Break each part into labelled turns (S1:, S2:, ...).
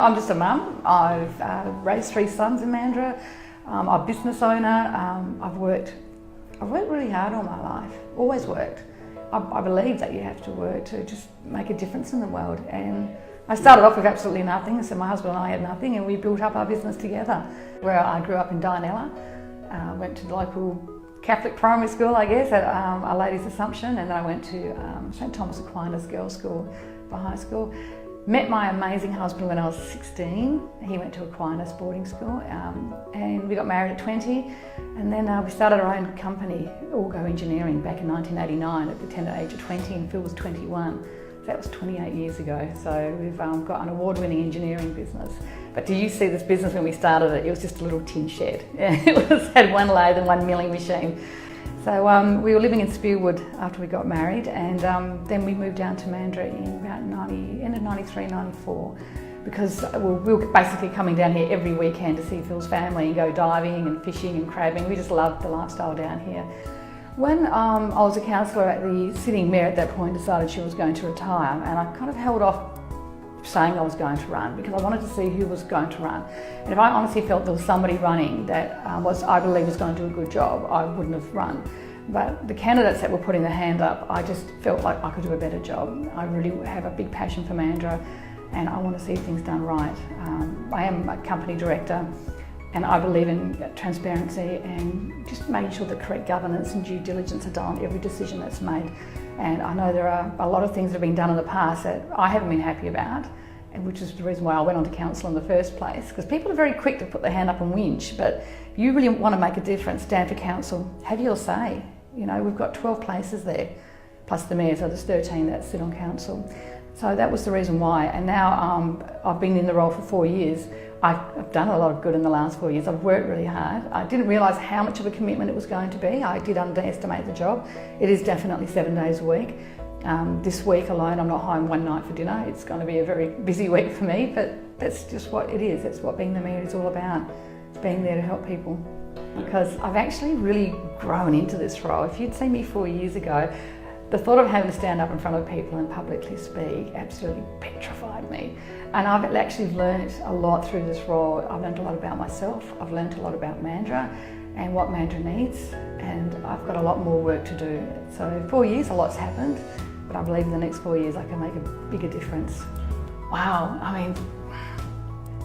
S1: I'm just a mum. I've raised 3 sons in Mandurah. I'm a business owner. I've worked really hard all my life, always worked. I believe that you have to work to just make a difference in the world. And I started off with absolutely nothing, so my husband and I had nothing, and we built up our business together. Where I grew up in Dianella, went to the local Catholic primary school, I guess, at Our Lady's Assumption, and then I went to St Thomas Aquinas Girls' School for high school. Met my amazing husband when I was 16. He went to Aquinas boarding school, and we got married at 20, and then we started our own company, Allgo Engineering, back in 1989 at the tender age of 20, and Phil was 21. So that was 28 years ago. So we've got an award-winning engineering business. But do you see this business when we started it? It was just a little tin shed. It had 1 lathe and 1 milling machine. So we were living in Spearwood after we got married, and then we moved down to Mandurah in about end of 93, 94, because we were basically coming down here every weekend to see Phil's family and go diving and fishing and crabbing. We just loved the lifestyle down here. When I was a councillor, the sitting mayor at that point decided she was going to retire, and I kind of held off saying I was going to run because I wanted to see who was going to run. And if I honestly felt there was somebody running that I believe was going to do a good job, I wouldn't have run. But the candidates that were putting their hand up, I just felt like I could do a better job. I really have a big passion for Mandurah, and I want to see things done right. I am a company director, and I believe in transparency and just making sure that correct governance and due diligence are done on every decision that's made. And I know there are a lot of things that have been done in the past that I haven't been happy about, and which is the reason why I went on to council in the first place, because people are very quick to put their hand up and whinge, but if you really want to make a difference, stand for council, have your say. You know, we've got 12 places there, plus the mayor, so there's 13 that sit on council. So that was the reason why, and now I've been in the role for 4 years. I've done a lot of good in the last 4 years. I've worked really hard. I didn't realise how much of a commitment it was going to be. I did underestimate the job. It is definitely 7 days a week. This week alone, I'm not home one night for dinner. It's going to be a very busy week for me, but that's just what it is. That's what being the mayor is all about. It's being there to help people. Because I've actually really grown into this role. If you'd seen me 4 years ago, the thought of having to stand up in front of people and publicly speak absolutely petrified me. And I've actually learnt a lot through this role. I've learnt a lot about myself. I've learnt a lot about Mandurah and what Mandurah needs, and I've got a lot more work to do. So 4 years, a lot's happened, but I believe in the next 4 years I can make a bigger difference. Wow, I mean,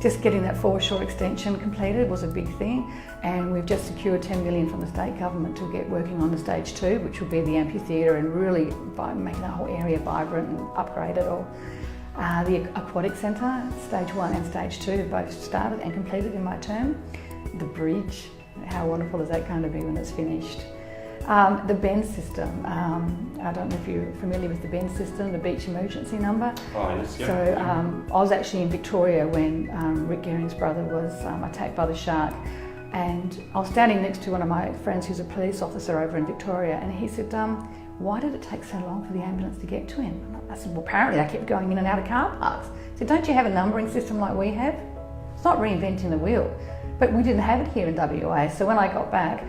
S1: just getting that foreshore extension completed was a big thing, and we've just secured 10 million from the state government to get working on the stage 2, which will be the amphitheatre, and really by making the whole area vibrant and upgrade it all. The aquatic centre, stage 1 and stage 2 have both started and completed in my term. The bridge, how wonderful is that going to be when it's finished? The bend system, I don't know if you're familiar with the bend system, the beach emergency number.
S2: Oh, yes, yeah.
S1: So I was actually in Victoria when Rick Gearing's brother was attacked by the shark, and I was standing next to one of my friends who's a police officer over in Victoria, and he said, why did it take so long for the ambulance to get to him? I said, well, apparently they kept going in and out of car parks. He said, don't you have a numbering system like we have? It's not reinventing the wheel, but we didn't have it here in WA. So when I got back,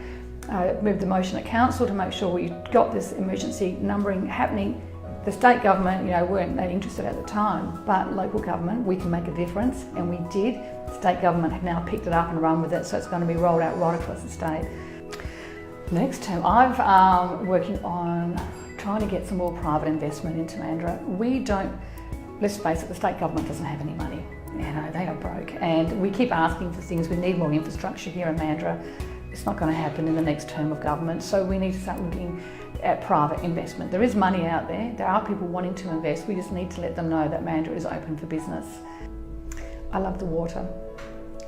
S1: I moved the motion at council to make sure we got this emergency numbering happening. The state government, weren't that interested at the time, but local government, we can make a difference, and we did. The state government have now picked it up and run with it, so it's going to be rolled out right across the state. Next term, I'm working on trying to get some more private investment into Mandurah. We don't, let's face it, the state government doesn't have any money. They are broke, and we keep asking for things. We need more infrastructure here in Mandurah. It's not going to happen in the next term of government, so we need to start looking at private investment. There is money out there. There are people wanting to invest. We just need to let them know that Mandurah is open for business. I love the water.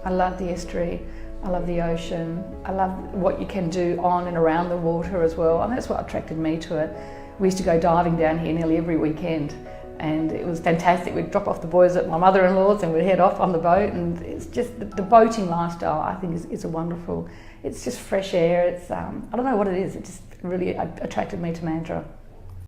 S1: I love the estuary. I love the ocean. I love what you can do on and around the water as well, and that's what attracted me to it. We used to go diving down here nearly every weekend, and it was fantastic. We'd drop off the boys at my mother-in-law's and we'd head off on the boat, and it's just the boating lifestyle, I think, is a wonderful. It's just fresh air. It's I don't know what it is. It just really attracted me to Mandurah.